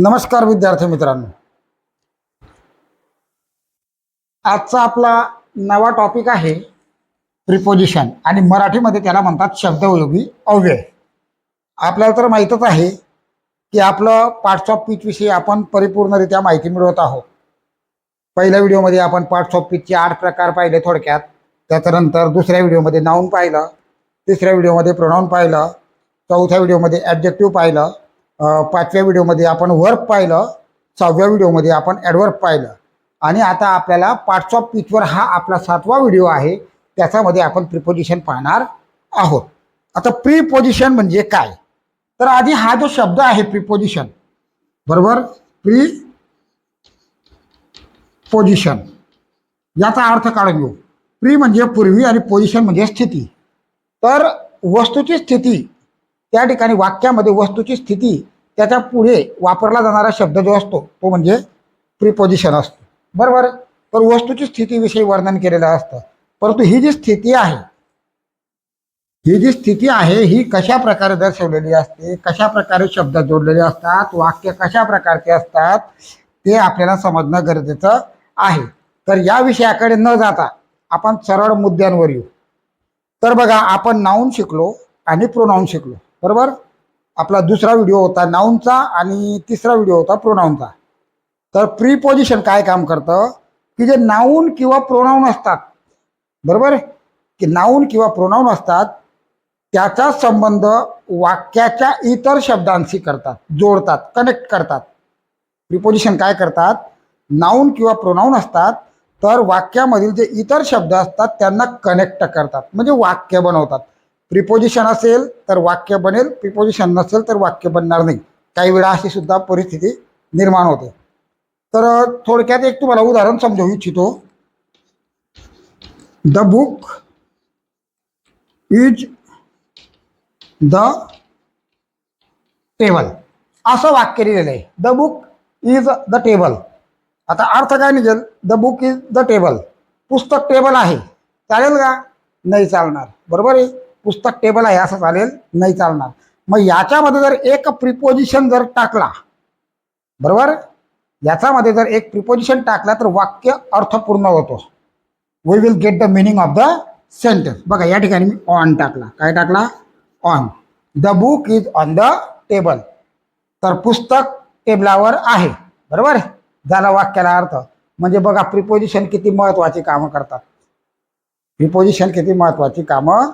नमस्कार विद्यार्थी मित्रांनो, आजचा आपला नवा टॉपिक आहे प्रिपोजिशन आणि मराठीमध्ये त्याला म्हणतात शब्दयोगी अव्यय। आपल्याला तर माहीतच आहे की आपलं पार्ट्स ऑफ स्पीच विषयी आपण परिपूर्णरित्या माहिती मिळवत आहोत। पहिल्या व्हिडिओमध्ये आपण पार्ट्स ऑफ स्पीचचे 8 प्रकार पाहिले थोडक्यात, त्याच्यानंतर दुसऱ्या व्हिडिओमध्ये नाउन पाहिलं, तिसऱ्या व्हिडिओमध्ये प्रोनाउन पाहिलं, चौथ्या व्हिडिओमध्ये ॲडजेक्टिव्ह पाहिलं, पाचव्या व्हिडिओमध्ये आपण वर्ब पाहिलं, 6व्या व्हिडिओमध्ये आपण ॲडवर्ब पाहिलं आणि आता आपल्याला पार्ट्स ऑफ स्पीचवर हा आपला 7वा व्हिडिओ आहे, त्याच्यामध्ये आपण प्रिपोजिशन पाहणार आहोत। आता प्रिपोजिशन म्हणजे काय, तर आधी हा जो शब्द आहे प्रिपोजिशन, बरोबर, प्रिपोजिशन याचा अर्थ काढून घेऊ। प्री म्हणजे पूर्वी आणि पोझिशन म्हणजे स्थिती। तर वस्तूची स्थिती, त्या ठिकाणी वाक्यामध्ये वस्तूची स्थिती त्याच्या पुढे वापरला जाणारा शब्द जो असतो तो म्हणजे प्रिपोजिशन असतो, बरोबर। तर वस्तूची स्थितीविषयी वर्णन केलेलं असतं, परंतु ही जी स्थिती आहे ही कशा प्रकारे दर्शवलेली असते, कशा प्रकारे शब्द जोडलेले असतात, वाक्य कशा प्रकारचे असतात ते आपल्याला समजणं गरजेचं आहे। तर या विषयाकडे न जाता आपण सरळ मुद्द्यांवर येऊ। तर बघा, आपण नाउन शिकलो आणि प्रोनाउन शिकलो, बरोबर। आपला दुसरा व्हिडिओ होता नाउनचा आणि तिसरा व्हिडिओ होता प्रोनाउनचा। तर प्रिपोजिशन काय काम करतं की जे नाउन किंवा प्रोनाउन असतात, बरोबर, की नाउन किंवा प्रोनाउन असतात त्याचा संबंध वाक्याच्या इतर शब्दांशी करतात, जोडतात, कनेक्ट करतात। प्रिपोजिशन काय करतात, नाउन किंवा प्रोनाउन असतात तर वाक्यामधील जे इतर शब्द असतात त्यांना कनेक्ट करतात, म्हणजे वाक्य बनवतात। प्रिपोजिशन असेल तर वाक्य बनेल, प्रिपोजिशन नसेल तर वाक्य बनणार नाही। काही वेळा अशी सुद्धा परिस्थिती निर्माण होते। तर थोडक्यात एक तुम्हाला उदाहरण समजावू इच्छितो। The book is the table, असं वाक्य लिहिलेलं आहे, the book is the table. आता अर्थ काय निघेल, the book is the table, पुस्तक टेबल आहे, चालेल का? नाही चालणार, बरोबर आहे। पुस्तक टेबल आहे असं चालेल, नाही चालणार। मग याच्यामध्ये जर एक प्रिपोजिशन जर टाकला, बरोबर, याच्यामध्ये जर एक प्रिपोजिशन टाकला तर वाक्य अर्थपूर्ण होतो। We will get the meaning of the sentence. बघा या ठिकाणी मी ऑन टाकला, काय टाकला, on. The book is on the table, तर पुस्तक टेबलावर आहे, बरोबर, झाला वाक्याला अर्थ। म्हणजे बघा प्रिपोजिशन किती महत्वाची कामं करतात, प्रिपोजिशन किती महत्वाची कामं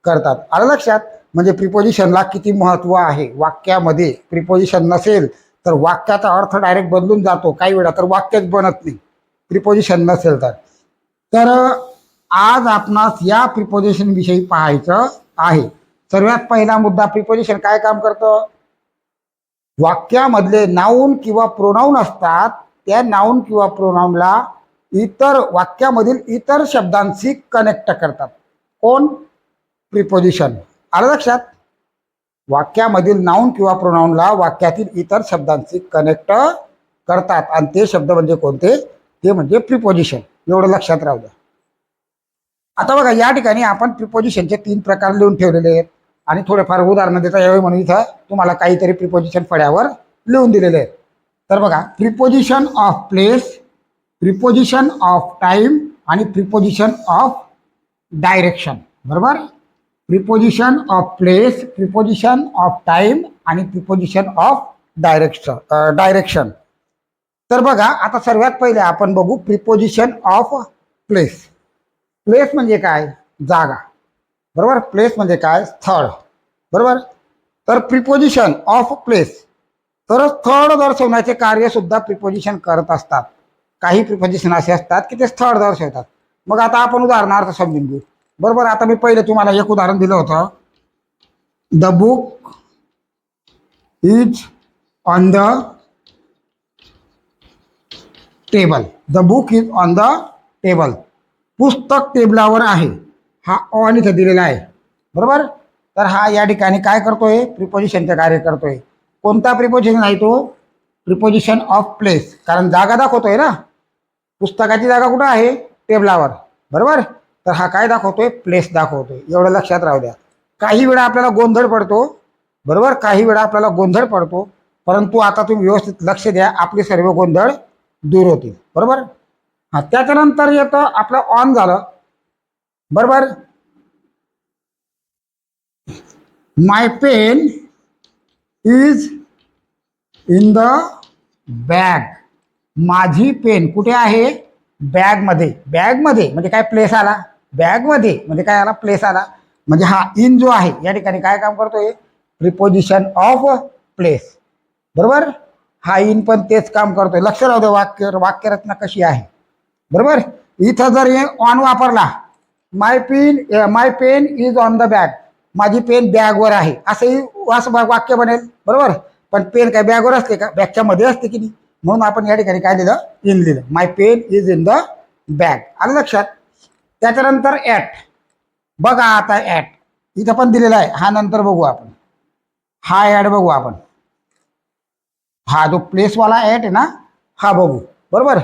करतात, आलं लक्षात? म्हणजे प्रिपोजिशनला किती महत्व आहे वाक्यामध्ये। प्रिपोजिशन नसेल तर वाक्याचा अर्थ डायरेक्ट बदलून जातो, काही वेळा तर वाक्यच बनत नाही प्रिपोजिशन नसेल तर। तर आज आपणास या प्रिपोजिशन विषयी पाहायचं आहे। सर्वात पहिला मुद्दा, प्रिपोजिशन काय काम करतं, वाक्यामधले नाउन किंवा प्रोनाउन असतात त्या नाउन किंवा प्रोनाउनला इतर वाक्यामधील इतर शब्दांशी कनेक्ट करतात। कोण? प्रिपोजिशन, आलं लक्षात? वाक्यामधील नाउन किंवा प्रोनाउनला वाक्यातील इतर शब्दांशी कनेक्ट करतात आणि ते शब्द म्हणजे कोणते, ते म्हणजे प्रिपोजिशन, एवढं लक्षात राहू द्या। आता बघा या ठिकाणी आपण प्रिपोजिशनचे 3 प्रकार लिहून ठेवलेले आहेत आणि थोडेफार उदाहरणं देता यावे म्हणून इथं तुम्हाला काहीतरी प्रिपोजिशन फळ्यावर लिहून दिलेले आहेत। तर बघा, preposition of place, preposition of time आणि प्रिपोजिशन ऑफ डायरेक्शन, बरोबर। Preposition of place, preposition of time आणि प्रिपोजिशन ऑफ डायरेक्शन। तर बघा आता सर्वात पहिले आपण बघू प्रिपोजिशन ऑफ प्लेस। प्लेस म्हणजे काय, जागा, बरोबर। प्लेस म्हणजे काय, स्थळ, बरोबर। तर प्रिपोजिशन ऑफ प्लेस, तर स्थळ दर्शवण्याचे कार्य सुद्धा प्रिपोजिशन करत असतात। काही प्रिपोजिशन असे असतात की ते स्थळ दर्शवतात। मग आता आपण उदाहरणार्थ समजून घेऊ, बरोबर। आता मी पहिले तुम्हाला एक उदाहरण दिलं होतं, the book is on the table, the book is on the table, पुस्तक टेबलावर आहे, हा ऑन इथं दिलेला आहे, बरोबर। तर हा या ठिकाणी काय करतोय, प्रिपोजिशनचे कार्य करतोय। कोणता प्रिपोजिशन आहे तो, प्रिपोजिशन ऑफ प्लेस, कारण जागा दाखवतोय ना, पुस्तकाची जागा कुठं आहे, टेबलावर, बरोबर। तर हा काय दाखवतोय, प्लेस दाखवतोय, एवढं लक्षात राहू द्या। काही वेळा आपल्याला गोंधळ पडतो, बरोबर, काही वेळा आपल्याला गोंधळ पडतो, परंतु आता तुम्ही व्यवस्थित लक्ष द्या, आपले सर्व गोंधळ दूर होतील. बरोबर. हा, त्याच्यानंतर येतं आपलं ऑन झालं. बरोबर. My pen is in the bag. माझी पेन कुठे आहे? बॅगमध्ये. बॅगमध्ये म्हणजे काय? प्लेस आला. बॅगमध्ये म्हणजे काय आला? प्लेस आला. म्हणजे हा इन जो आहे या ठिकाणी काय काम करतोय? Preposition of place. बरोबर. हा इन पण तेच काम करतोय. लक्ष राहू दे, वाक्यरचना कशी आहे. बरोबर. इथं जर हे ऑन वापरला, my pen is on the bag, माझी पेन बॅगवर आहे, असंही वाक्य बनेल. बरोबर. पण पेन काय बॅगवर असते का? बॅगच्या मध्ये असते की नाही. म्हणून आपण या ठिकाणी काय लिहिलं? इन लिहिलं. My pen is in the bag. आलं लक्षात. त्याच्यानंतर ॲट. बघा आता ॲट इथं पण दिलेला आहे. हा नंतर बघू आपण. हा ॲड बघू आपण. हा जो प्लेसवाला ॲट आहे ना, हा बघू. बरोबर.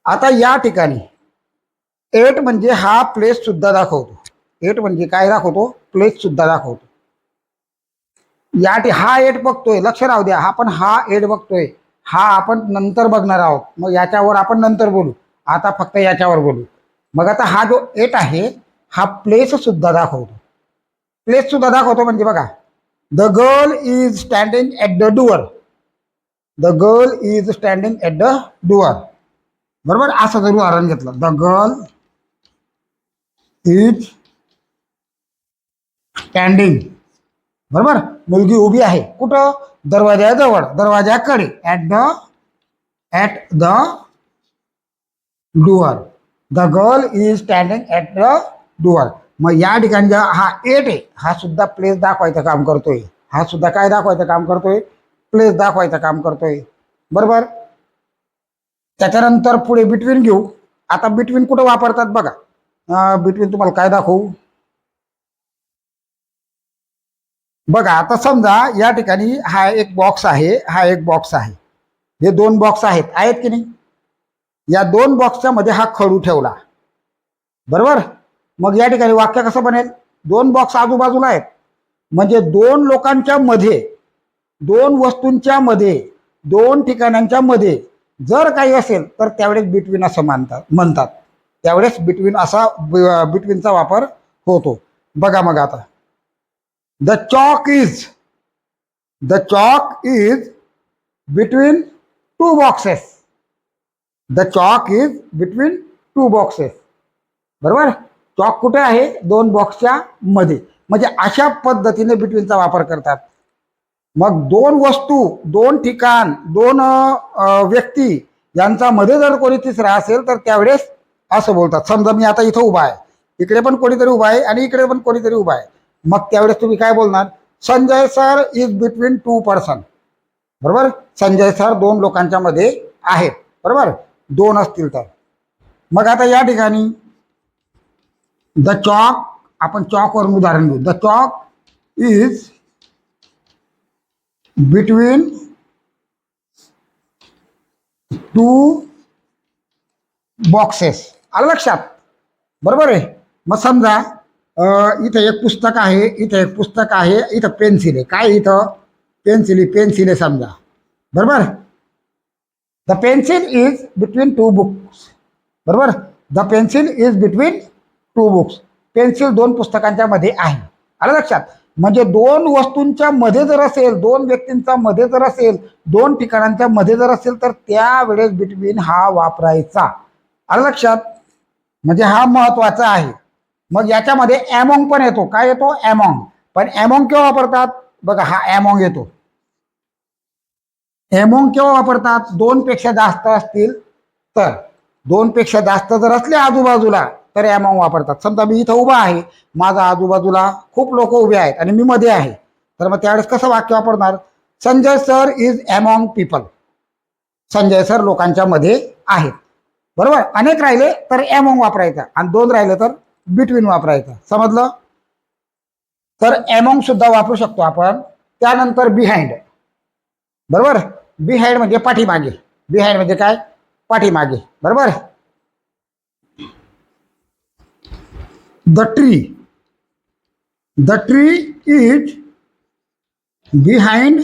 आता या ठिकाणी एट म्हणजे हा प्लेस सुद्धा दाखवतो. एट म्हणजे काय दाखवतो? प्लेस सुद्धा दाखवतो. हा एट बघतोय. लक्ष राहू द्या, आपण हा एट बघतोय. हा आपण नंतर बघणार आहोत. मग याच्यावर आपण नंतर बोलू. आता फक्त याच्यावर बोलू. मग आता हा जो एट आहे हा प्लेस सुद्धा दाखवतो. प्लेस सुद्धा दाखवतो म्हणजे बघा, the girl is standing at the door. The girl is standing at the door. बरोबर. असं जर उदाहरण घेतलं, द गर्ल इज स्टँडिंग. बरोबर. मुलगी उभी आहे कुठं? दरवाजाजवळ, दरवाजाकडे. At the door. The girl is standing at the door. मग या ठिकाणी हा एट आहे हा सुद्धा प्लेस दाखवायचं काम करतोय. हा सुद्धा काय दाखवायचं काम करतोय? प्लेस दाखवायचं काम करतोय. बरोबर. त्याच्यानंतर पुढे बिटवीन घेऊ. आता बिटवीन कुठं वापरतात बघा. बिटवीन तुम्हाला काय दाखवू? बघा, आता समजा या ठिकाणी हा एक बॉक्स आहे, हा एक बॉक्स आहे. हे दोन बॉक्स आहेत की नाही? या दोन बॉक्सच्या मध्ये हा खडू ठेवला. बरोबर. मग या ठिकाणी वाक्य कसं बनेल? दोन बॉक्स आजूबाजूला आहेत म्हणजे दोन लोकांच्या मध्ये, दोन वस्तूंच्या मध्ये, दोन ठिकाणांच्या मध्ये जर काही असेल तर त्यावेळेस बिटवीन असं म्हणतात. त्यावेळेस बिटवीन असा बिटवीनचा वापर होतो. बघा मग आता, the chalk is between two boxes. The chalk is between two boxes. बरोबर. चॉक कुठे आहे? दोन बॉक्सच्या मध्ये. म्हणजे अशा पद्धतीने बिटवीनचा वापर करतात. मग दोन वस्तू, दोन ठिकाण, दोन व्यक्ती यांचा मध्ये जर कोणी तिसरा असेल तर त्यावेळेस असं बोलतात. समजा मी आता इथं उभा आहे, इकडे पण कोणीतरी उभा आहे आणि इकडे पण कोणीतरी उभा आहे. मग त्यावेळेस तुम्ही काय बोलणार? Sanjay sir is between to person. बरोबर. संजय सर दोन लोकांच्या मध्ये आहेत. बरोबर. दोन असतील तर. मग आता या ठिकाणी द चॉक, आपण चॉकवरून उदाहरण घेऊ. The chalk is between two boxes. आलं लक्षात. बरोबर आहे. मग समजा इथं एक पुस्तक आहे, इथं एक पुस्तक आहे, इथं पेन्सिल आहे. काय इथं? पेन्सिल आहे समजा. बरोबर. The pencil is between two books. बरोबर. The pencil is between two books. Pencil दोन पुस्तकांच्या मध्ये आहे. आलं लक्षात. म्हणजे दोन वस्तूंच्या मध्ये जर असेल, दोन व्यक्तींच्या मध्ये जर असेल, दोन ठिकाणांच्या मध्ये जर असेल तर त्यावेळेस बिटवीन हा वापरायचा. आलं लक्षात. म्हणजे हा महत्वाचा आहे. मग याच्यामध्ये ॲमॉंग पण येतो. काय येतो? ॲमॉंग. पण ॲमॉंग केव्हा वापरतात? बघा, हा ॲमॉंग येतो. ॲमॉंग केव्हा वापरतात? दोन पेक्षा जास्त असतील तर. दोन पेक्षा जास्त जर असले आजूबाजूला तर ॲमॉंग वापरतात. समजा मी इथं उभा आहे, माझा आजूबाजूला खूप लोक उभे आहेत आणि मी मध्ये आहे, तर मग त्यावेळेस कसं वाक्य वापरणार? Sanjay sir is among people. Sanjay sir लोकांच्या मध्ये आहेत. बरोबर. अनेक राहिले तर ॲमॉंग वापरायचा आणि दोन राहिले तर बिटवीन वापरायचा. समजलं. तर ॲमॉंग सुद्धा वापरू शकतो आपण. त्यानंतर बिहाइंड. बरोबर. बिहाइंड म्हणजे पाठीमागे. बिहाइंड म्हणजे काय? पाठीमागे. बरोबर. The tree is behind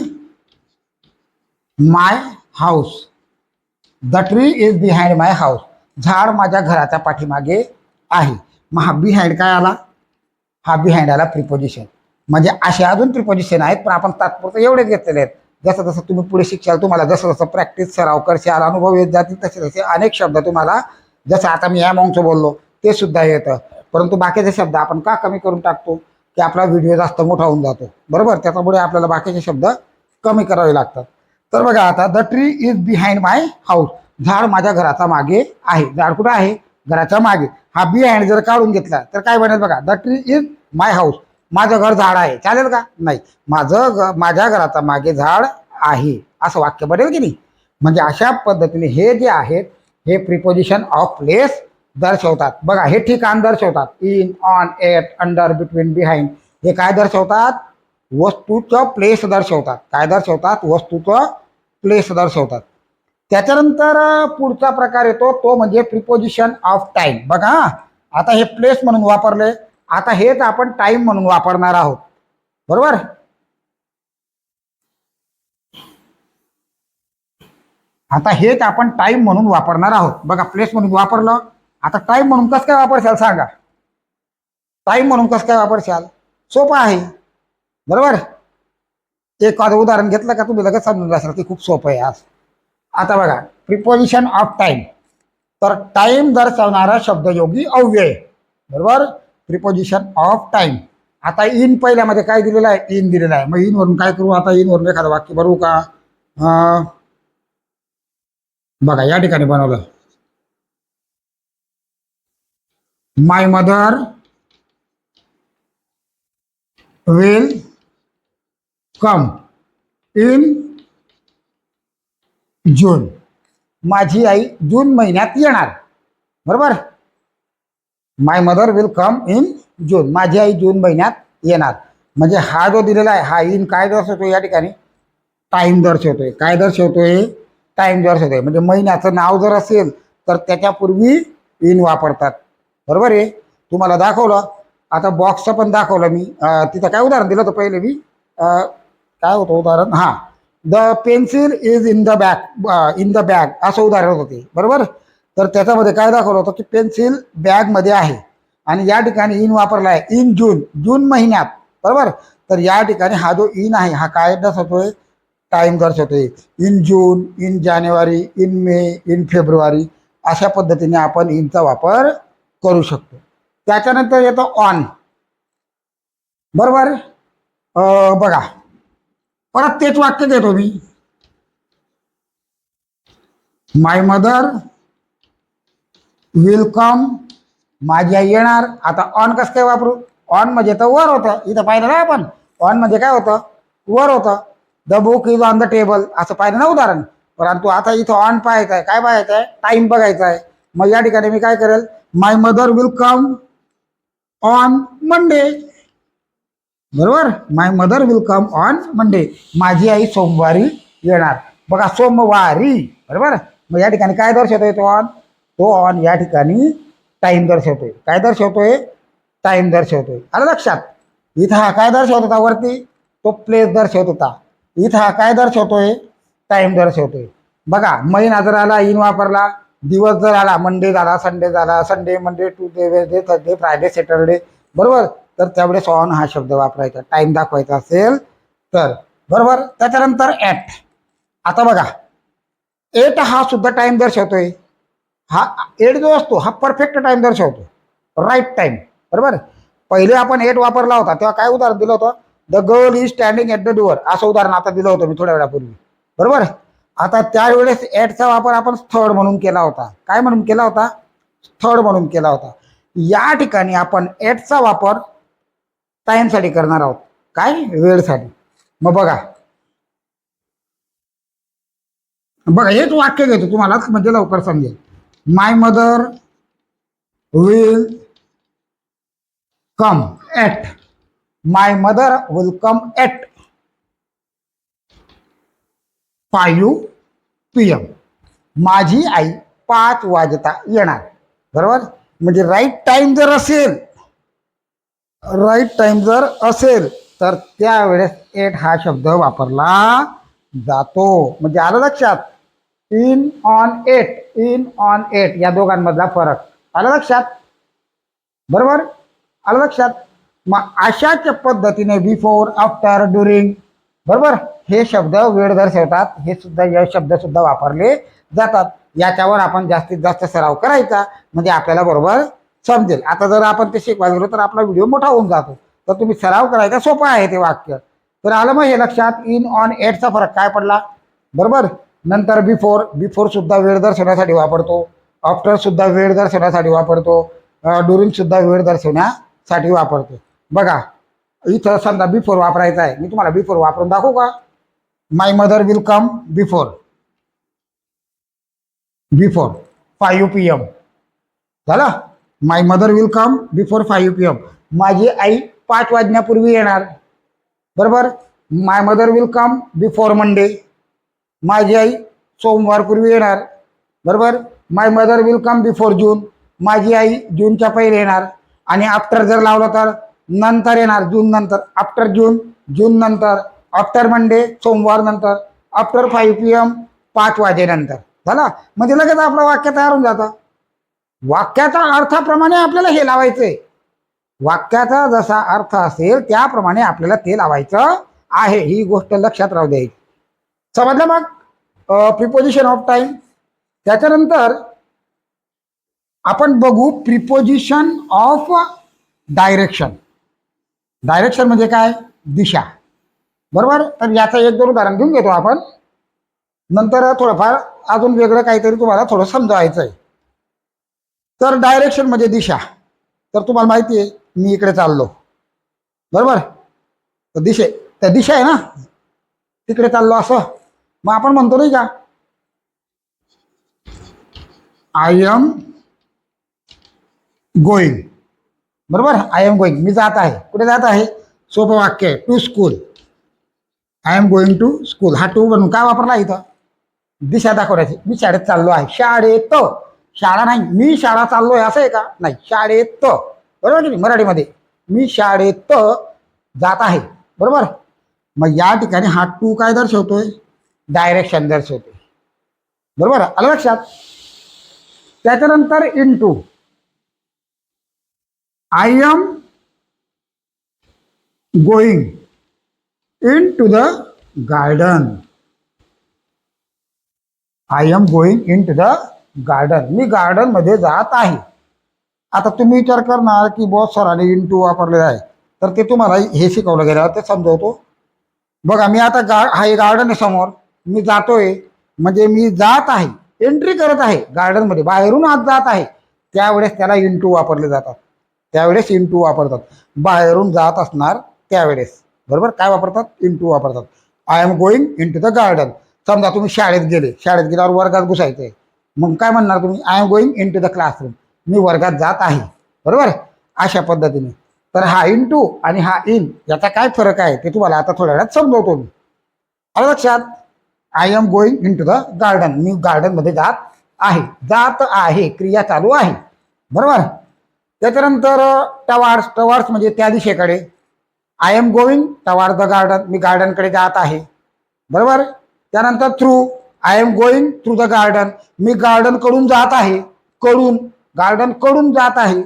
my house. The tree is behind my house. झाड माझ्या घराच्या पाठीमागे आहे. मग हा बिहाइंड काय आला? हा बिहाइंड आला प्रिपोजिशन. म्हणजे असे अजून प्रिपोजिशन आहेत, पण आपण तात्पुरतं एवढेच घेतलेले आहेत. जसं जसं तुम्ही पुढे शिक्षाल, तुम्हाला जसं जसं प्रॅक्टिस सराव करशाल, अनुभव येत जातील, तसे तसे अनेक शब्द तुम्हाला, जसं आता मी अमाऊंटचं बोललो ते सुद्धा येतं. परंतु बाकीचे शब्द आपण का कमी करून टाकतो? की आपला व्हिडिओ जास्त मोठा होऊन जातो, बरोबर. त्याच्यामुळे आपल्याला बाकीचे शब्द कमी करावे लागतात. तर बघा आता, the tree is behind my house. झाड माझ्या घराचा मागे आहे. झाड कुठं आहे? घराच्या मागे. हा बिहाइंड जर काढून घेतला तर काय बनेल बघा, the tree is my house. माझं घर झाड आहे. चालेल का? नाही. माझ्या घराचा मागे झाड आहे असं वाक्य बनेल की नाही. म्हणजे अशा पद्धतीने हे जे आहेत हे प्रिपोजिशन ऑफ प्लेस दर्शवतात. बघा, हे ठिकाण दर्शवतात. In, on, at, under, between, behind. हे काय दर्शवतात? वस्तूचं प्लेस दर्शवतात. काय दर्शवतात? वस्तूचं प्लेस दर्शवतात. त्याच्यानंतर पुढचा प्रकार येतो तो म्हणजे प्रिपोजिशन ऑफ टाइम. बघा, आता हे प्लेस म्हणून वापरले, आता हेच आपण टाइम म्हणून वापरणार आहोत, बरोबर. आता हेच आपण टाइम म्हणून वापरणार आहोत. बघा, प्लेस म्हणून वापरलं, आता टाइम म्हणून कसं काय वापरशाल सांगा? टाइम म्हणून कसं काय वापरशाल? सोपं आहे, बरोबर. एक उदाहरण घेतलं का तुम्ही लगेच समजून जाशाल की खूप सोपं आहे आज. आता बघा, प्रिपोजिशन ऑफ टाइम. तर टाइम दर्शवणारा शब्दयोगी अव्यय, बरोबर. Preposition of time. आता इन पहिल्यामध्ये काय दिलेलं आहे? इन दिलेलं आहे. मग इन वरून काय करू? आता इन वरून एखादं वाक्य बनवू का? बघा, या ठिकाणी बनवलं. माय मदर विल कम इन जून. माझी आई जून महिन्यात येणार, बरोबर. My mother will come in जून. माझी आई जून महिन्यात येणार. म्हणजे हा जो दिलेला आहे हा इन काय दर्शवतोय? या ठिकाणी टाइम दर्शवतोय. काय दर्शवतोय? टाइम दर्शवतोय. म्हणजे महिन्याचं नाव जर असेल तर त्याच्यापूर्वी इन वापरतात, बरोबर आहे. तुम्हाला दाखवलं. आता बॉक्सचं पण दाखवलं मी. तिथं काय उदाहरण दिलं होतं पहिले मी? काय होतं उदाहरण? हां, the pencil is in the bag असं उदाहरण होते, बरोबर. तर त्याच्यामध्ये काय दाखवलं होतं की पेन्सिल बॅगमध्ये आहे. आणि या ठिकाणी इन वापरला आहे. इन जून, जून महिन्यात, बरोबर. तर या ठिकाणी हा जो इन आहे हा काय दर्शवतोय? टाइम दर्शवतोय. In June, in January, in May, in February अशा पद्धतीने आपण इनचा वापर करू शकतो. त्याच्यानंतर येतो ऑन, बरोबर. बघा, परत तेच वाक्य घेतो मी. माय मदर विल कम. माझी आई येणार. आता ऑन कसं काय वापरू? ऑन म्हणजे तर वर होतं. इथं पाहिलं ना आपण. ऑन म्हणजे काय होतं? वर होतं. The book is on the table असं पाहिलं ना उदाहरण. परंतु आता इथं ऑन पाहायचं आहे. काय पाहायचं आहे? टाइम बघायचा आहे. मग या ठिकाणी मी काय करेल? My mother will come on Monday, बरोबर. My mother will come on Monday. माझी आई सोमवारी येणार. बघा, सोमवारी, बरोबर. मग या ठिकाणी काय दर्शवतोय तो ऑन? तो ऑन या ठिकाणी टाइम दर्शवतोय. काय दर्शवतोय? टाइम दर्शवतोय. आलं लक्षात? इथं हा काय दर्शवत होता? वरती तो प्लेस दर्शवत होता. इथं हा काय दर्शवतोय? टाइम दर्शवतोय. बघा, महिना जर आला इन वापरला, दिवस जर आला मंडे झाला, संडे झाला, Sunday, Monday, Tuesday, Wednesday, Thursday, Friday, Saturday, बरोबर. तर त्यावेळेस ऑन हा शब्द वापरायचा, टाइम दाखवायचा असेल तर, बरोबर. त्याच्यानंतर ॲट. आता बघा, एट हा सुद्धा टाइम दर्शवतोय. हा एट जो असतो हा परफेक्ट टाइम दर्शवतो, राईट टाइम, बरोबर. पहिले आपण एट वापरला होता तेव्हा काय उदाहरण दिलं होतं? The girl is standing at the door असं उदाहरण आता दिलं होतं मी थोड्या वेळापूर्वी, बरोबर. आता त्यावेळेस ॲटचा वापर आपण स्थळ म्हणून केला होता. काय म्हणून केला होता? स्थळ म्हणून केला होता. या ठिकाणी आपण ॲटचा वापर टाइमसाठी करणार आहोत. काय? वेळसाठी. मग बघा, बघा हेच वाक्य घेतो तुम्हाला म्हणजे लवकर समजेल. My mother will come at. My mother will come at 5 PM. माझी आई 5 वाजता येणार, बरोबर. म्हणजे राईट टाइम जर असेल तर त्यावेळेस एट हा शब्द वापरला जातो. म्हणजे आलं लक्षात, in on at, in on at या दोघांमधला फरक आलं लक्षात. बरोबर, आलं लक्षात. मग अशाच पद्धतीने बिफोर, आफ्टर, ड्युरिंग, बरोबर, हे शब्द वेळ दर्शवतात. हे सुद्धा या शब्द सुद्धा वापरले जातात. याच्यावर आपण जास्तीत जास्त सराव करायचा म्हणजे आपल्याला बरोबर समजेल. आता जर आपण ते शिकवायला गेलो तर आपला व्हिडिओ मोठा होऊन जातो. तर तुम्ही सराव करायचा, सोपं आहे ते वाक्य. तर आलं मग हे लक्षात, इन ऑन एटचा फरक काय पडला. बरोबर. नंतर बिफोर, बिफोर सुद्धा वेळ दर्शवण्यासाठी वापरतो. आफ्टर सुद्धा वेळ दर्शवण्यासाठी वापरतो. ड्युरिंग सुद्धा वेळ दर्शवण्यासाठी वापरतो. बघा इथं समजा बिफोर वापरायचा आहे, मी तुम्हाला बिफोर वापरून दाखवू का. My mother will come before, before 5 PM झालं. My mother will come before 5 PM. माझी आई 5 वाजण्यापूर्वी येणार. बरोबर. My mother will come before Monday. माझी आई सोमवारपूर्वी येणार. बरोबर. My mother will come before June. माझी आई जूनच्या पहिले येणार. आणि आफ्टर जर लावलं तर नंतर येणार, जून नंतर. आफ्टर जून, जून नंतर. आफ्टर मंडे, सोमवार नंतर. आफ्टर 5 PM, 5 वाजेनंतर. झाला. म्हणजे लगेच आपलं वाक्य तयार होऊन जातं. वाक्याच्या अर्थाप्रमाणे आपल्याला हे लावायचंय. वाक्याचा जसा अर्थ असेल त्याप्रमाणे आपल्याला ते लावायचं आहे. ही गोष्ट लक्षात राहू द्यायची. समजलं. मग प्रिपोजिशन ऑफ टाइम. त्याच्यानंतर आपण बघू प्रिपोजिशन ऑफ डायरेक्शन. डायरेक्शन म्हणजे काय, दिशा. बरोबर. तर याचं 1-2 उदाहरण घेऊन घेतो आपण. नंतर थोडंफार अजून वेगळं काहीतरी तुम्हाला थोडं समजावायचं आहे. तर डायरेक्शन म्हणजे दिशा. तर तुम्हाला माहिती आहे मी इकडे चाललो. बरोबर. तर त्या दिशा आहे ना, तिकडे चाललो असं. मग आपण म्हणतो नाही का, आय एम गोईंग. बरोबर. आय एम गोईंग, मी जात आहे. कुठे जात आहे, सोपं वाक्य आहे, to school. I am going to school. हा टू बनवून काय वापरला इथं, दिशा दाखवण्याची. मी शाळेत चाललो आहे. शाळेत, शाळा नाही, मी शाळा चाललोय असं आहे का, नाही, शाळेत. बरोबर की मराठीमध्ये मी शाळेत जात आहे. बरोबर. मग या ठिकाणी हा टू काय दर्शवतोय, डायरेक्शन दर्शवतोय. बरोबर, आलं लक्षात. त्याच्यानंतर into. I am going into the garden. I am going into the garden. मी गार्डन मध्ये जात आहे. आता तुम्ही विचार करणार की बॉस सरांनी इन टू वापरलेला आहे, तर ते तुम्हाला हे शिकवलं गेलं ते समजवतो. बघा मी आता हा गार्डन आहे समोर, मी जातोय म्हणजे मी जात आहे, एंट्री करत आहे गार्डन मध्ये, बाहेरून आत जात आहे. त्यावेळेस त्याला इन टू वापरले जातात. त्यावेळेस इन टू वापरतात. बाहेरून जात असणार त्यावेळेस. बरोबर. काय वापरतात, इन टू वापरतात. I am going into the garden. समजा तुम्ही शाळेत गेले, शाळेत गेल्यावर वर्गात घुसायचंय, मग काय म्हणणार तुम्ही, I am going into the classroom. मी वर्गात जात आहे. बरोबर. अशा पद्धतीने. तर हा इन टू आणि हा इन याचा काय फरक आहे ते तुम्हाला आता थोड्या वेळात समजवतो मी. आलं लक्षात. I am going into the garden, मी गार्डन मध्ये जात आहे. जात आहे, क्रिया चालू आहे. बरोबर. त्याच्यानंतर टवार्ड्स. टवार्ड्स म्हणजे त्या दिशेकडे. I am going toward the garden, मी गार्डनकडे जात आहे. बरोबर. त्यानंतर through. I am going through the garden, मी गार्डन कडून जात आहे. कडून, गार्डन कडून जात आहे.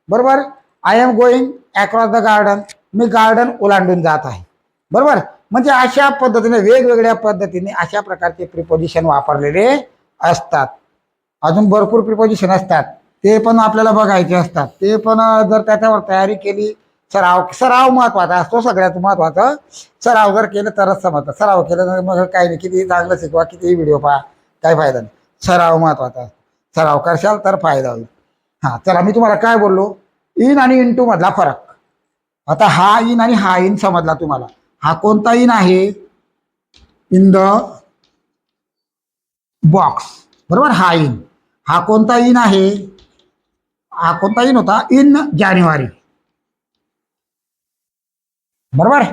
बरोबर. I am going across the garden, मी गार्डन ओलांडून जात आहे. बरोबर. म्हणजे अशा पद्धतीने वेगवेगळ्या पद्धतीने अशा प्रकारचे प्रिपोजिशन वापरलेले असतात. अजून भरपूर प्रिपोजिशन असतात, ते पण आपल्याला बघायचे असतात. ते पण जर त्याच्यावर तयारी केली, सराव महत्वाचा असतो. सगळ्यात महत्वाचं सराव जर केलं तरच समजतं. सराव केलं तर मग काही नाही, किती चांगलं शिकवा, किती व्हिडिओ पहा, काही फायदा नाही. सराव महत्वाचा असतो. सराव करशाल तर फायदा होईल. हा चला, मी तुम्हाला काय बोललो, इन आणि इन टू मधला फरक. आता हा इन आणि हा इन समजला तुम्हाला. हा कोणता इन आहे, इन द बॉक्स. बरोबर. हा इन. हा कोणता इन आहे, हा कोणता इन होता, इन जानेवारी. बरोबर.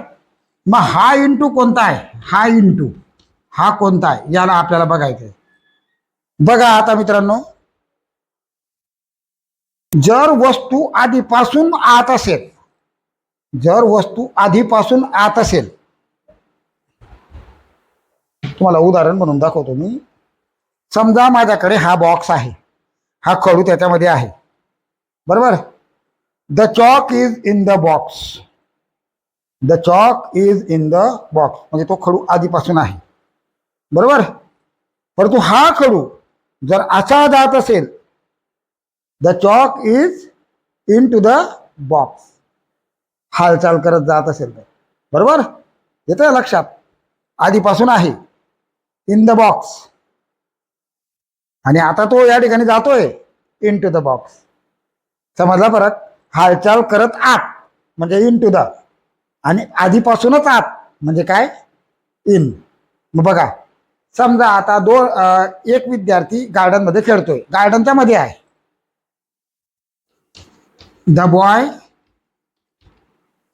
मग हा इंटू कोणता आहे, हा इंटू हा कोणता आहे याला आपल्याला बघायचंय. बघा आता मित्रांनो, जर वस्तू आधीपासून आत असेल, जर वस्तू आधीपासून आत असेल, तुम्हाला उदाहरण म्हणून दाखवतो मी. समजा माझ्याकडे हा बॉक्स आहे, हा खडू त्याच्यामध्ये आहे, बरोबर. The chalk is in the box. The chalk is in the box म्हणजे तो खडू आधीपासून आहे, बरोबर. परंतु हा खडू जर असा जात असेल, the chalk is into the box, हालचाल करत जात असेल तर, बरोबर. येतं लक्षात. आधीपासून आहे इन द बॉक्स आणि आता तो या ठिकाणी जातोय इन टू द बॉक्स. समजला फरक. हालचाल करत आत म्हणजे इन टू द आणि आधीपासूनच आत म्हणजे काय इन. मग बघा समजा आता एक विद्यार्थी गार्डन मध्ये खेळतोय, गार्डनच्या मध्ये आहे. The boy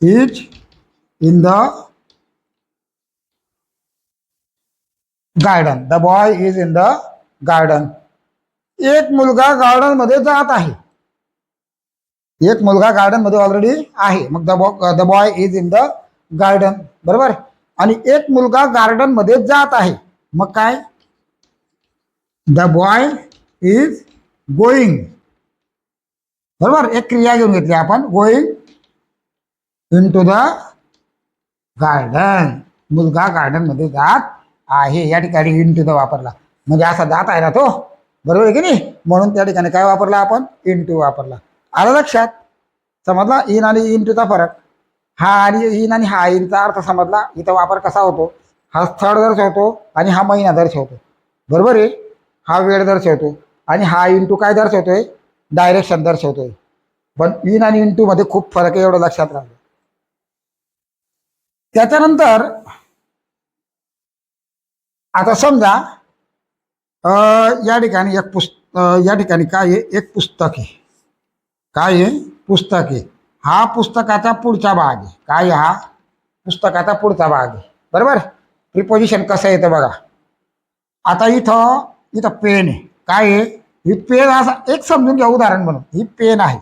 is in the garden. The boy is in the garden. एक मुलगा गार्डन मध्ये जात आहे. एक मुलगा गार्डन मध्ये ऑलरेडी आहे. मग the boy is in the garden, बरोबर. आणि एक मुलगा गार्डन मध्ये जात आहे. मग काय द बॉय इज गोईंग, बरोबर. एक क्रिया घेऊन घेतली आपण, going into the garden. मुलगा गार्डन मध्ये जात आहे. या ठिकाणी इन टू द वापरला म्हणजे असा जात आहे ना तो, बरोबर आहे की नाही. म्हणून त्या ठिकाणी काय वापरला आपण, इन टू वापरला. आलं लक्षात. समजला इन आणि इन टूचा फरक. हा आणि इन आणि हा इनचा अर्थ समजला. इथं वापर कसा होतो, हा स्थळ दर्शवतो आणि हा महिना दर्शवतो, बरोबर आहे. हा वेळ दर्शवतो आणि हा इन टू काय दर्शवतोय, डायरेक्शन दर्शवतोय. पण इन आणि इन टू मध्ये खूप फरक आहे, एवढं लक्षात राहतं. त्याच्यानंतर आता समजा या ठिकाणी या ठिकाणी काय आहे, एक पुस्तक आहे. काय आहे, पुस्तक आहे. हा पुस्तकाचा पुढचा भाग आहे. काय हा पुस्तकाचा पुढचा भाग आहे, बरोबर. प्रिपोजिशन कसं येतं बघा. आता इथं पेन आहे. काय आहे, ही पेन असा एक समजून घ्या उदाहरण म्हणून. ही पेन आहे.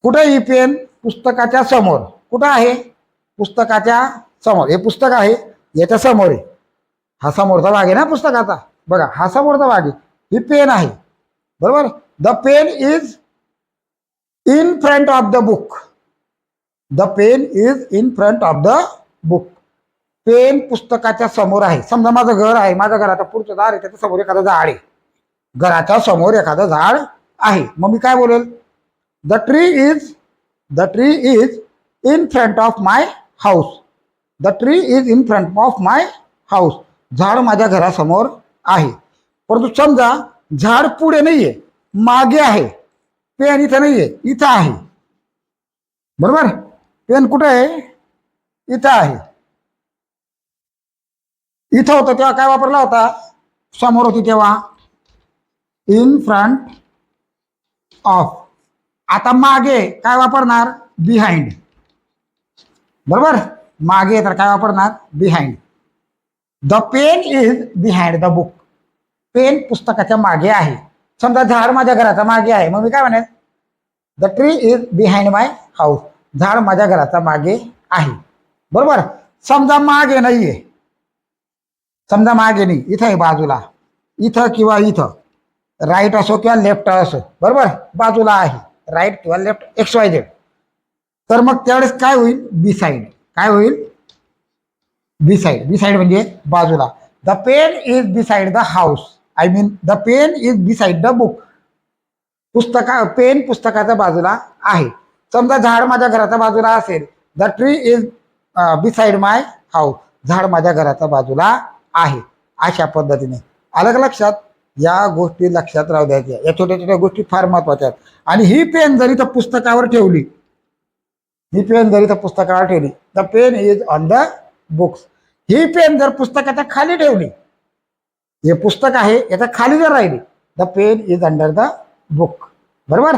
कुठे ही पेन, पुस्तकाच्या समोर. कुठं आहे, पुस्तकाच्या समोर. हे पुस्तक आहे, याच्या समोर आहे. हा समोरचा भाग आहे ना पुस्तकाचा, बघा हा समोरचा भाग आहे. ही पेन आहे, बरोबर. The pen is in front of the book. The pen is in front of the book. Pen पुस्तकाच्या समोर आहे. समजा माझं घर आहे, माझ्या घराचा पुढचं दार आहे, त्याच्या समोर एखादं झाड आहे. घराच्या समोर एखादं झाड आहे. मग मी काय बोलेल, the tree is in front of my house. The tree is in front of my house. झाड माझ्या घरासमोर आहे. परंतु समजा झाड पुढे नाहीये, मागे आहे. पेन इथं नाहीये, इथं आहे, बरोबर. पेन कुठे आहे, इथं आहे. इथं होतं तेव्हा काय वापरला होता, समोर होती तेव्हा इन फ्रंट ऑफ. आता मागे काय वापरणार, बिहाइंड, बरोबर. मागे तर काय वापरणार, behind. The pen is behind the book. Pen पुस्तकाच्या मागे आहे. समजा झाड माझ्या घराच्या मागे आहे, मग मी काय म्हणेन, the tree is behind my house. झाड माझ्या घराच्या मागे आहे, बरोबर. समजा मागे नाहीये, समजा मागे नाही, इथं आहे बाजूला, इथं किंवा इथं, राईट असो किंवा लेफ्ट असो, बरोबर, बाजूला आहे, राईट किंवा लेफ्ट, XYZ. तर मग त्यावेळेस काय होईल, बिसाइड. काय होईल, बिसाइड. बिसाइड म्हणजे बाजूला. The pen is beside the house. I mean the pen is beside the book. Pen पुस्तकाच्या बाजूला आहे. समजा झाड माझ्या घराच्या बाजूला असेल, the tree is beside my house. झाड माझ्या घराच्या बाजूला आहे. अशा पद्धतीने. आलं का लक्षात. या गोष्टी लक्षात राहू द्यायच्या. या छोट्या छोट्या गोष्टी फार महत्वाच्या आहेत. आणि ही पेन जरी तर पुस्तकावर ठेवली, ही पेन जरी तर पुस्तकावर ठेवली, the pen is on the books. ही पेन जर पुस्तकाच्या खाली ठेवली, हे पुस्तक आहे याच्या खाली जर राहिली, the pen is under the book, बरोबर.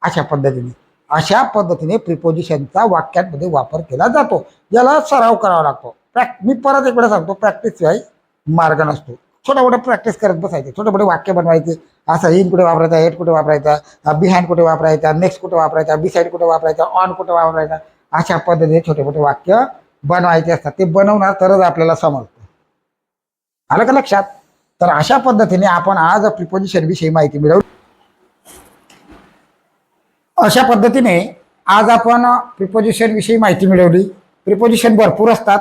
अशा पद्धतीने प्रिपोजिशनचा वाक्यांमध्ये वापर केला जातो. याला सराव करावा लागतो. मी परत एक वेळा सांगतो, प्रॅक्टिस शिवाय मार्ग नसतो. छोटा मोठा प्रॅक्टिस करत बसायचे, छोटे मोठे वाक्य बनवायचे. असं इन कुठे वापरायचा, हेट कुठे वापरायचा, बिहाइंड कुठे वापरायचा, नेक्स्ट कुठे वापरायचा, बिसाइड कुठे वापरायचा, ऑन कुठे वापरायचा. अशा पद्धतीने छोटे मोठे वाक्य बनवायचे असतात, ते बनवणार तरच आपल्याला समजतं. आलं का लक्षात? तर अशा पद्धतीने आपण आज प्रिपोजिशन विषयी माहिती मिळवली. अशा पद्धतीने आज आपण प्रिपोजिशन विषयी माहिती मिळवली. प्रिपोजिशन भरपूर असतात,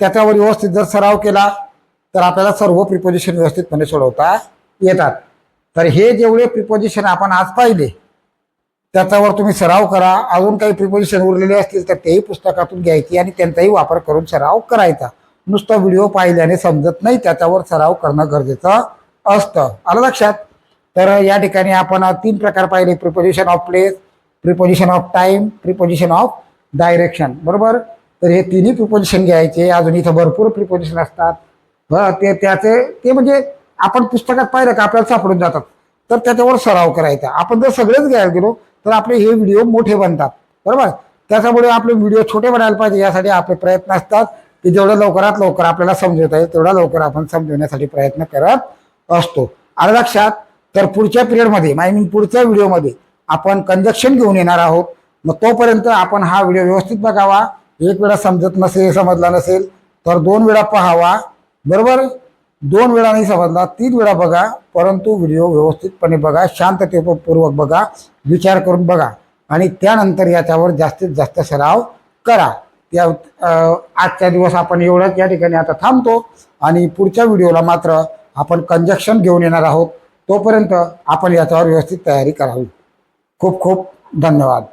त्याच्यावर व्यवस्थित जर सराव केला तर आपल्याला सर्व प्रिपोजिशन व्यवस्थितपणे सोडवता येतात. तर हे जेवढे प्रिपोजिशन आपण आज पाहिले त्याच्यावर तुम्ही सराव करा. अजून काही प्रिपोजिशन उरलेले असतील तर तेही पुस्तकातून घ्यायची आणि त्यांचाही वापर करून सराव करायचा. नुसतं व्हिडिओ पाहिल्याने समजत नाही, त्याच्यावर सराव करणं गरजेचं असतं. आलं लक्षात? तर या ठिकाणी आपण 3 प्रकार पाहिले: preposition of place, preposition of time, preposition of direction. बरोबर? तर हे तिन्ही प्रिपोजिशन घ्यायचे. अजून इथं भरपूर प्रिपोजिशन असतात. ते म्हणजे आपण पुस्तकात पाहिलं का आपल्याला सापडून जातात, तर त्याच्यावर सराव करायचा. आपण जर सगळेच घ्यायला गेलो तर आपले हे व्हिडिओ मोठे बनतात. बरोबर? त्याच्यामुळे आपले व्हिडिओ छोटे बनायला पाहिजे, यासाठी आपले प्रयत्न असतात की जेवढं लवकरात लवकर आपल्याला समजवता येईल तेवढा लवकर आपण समजवण्यासाठी प्रयत्न करत असतो. आलं लक्षात? तर पुढच्या पिरियडमध्ये पुढच्या व्हिडिओमध्ये आपण कंजक्शन घेऊन येणार आहोत. मग तोपर्यंत आपण हा व्हिडिओ व्यवस्थित बघावा. एक वेळा समजला नसेल तर 2 वेळा पाहावा. बरोबर? 2 वेळा नाही समजला 3 वेळा बघा, परंतु व्हिडिओ व्यवस्थितपणे बघा, शांततेपूर्वक बघा, विचार करून बघा आणि त्यानंतर याच्यावर जास्तीत जास्त सराव करा. आजच्या दिवस आपण एवढंच या ठिकाणी आता थांबतो आणि पुढच्या व्हिडिओला मात्र आपण कंजक्शन घेऊन येणार आहोत. तोपर्यंत आपण याच्यावर व्यवस्थित तयारी करावी. खूप खूप धन्यवाद.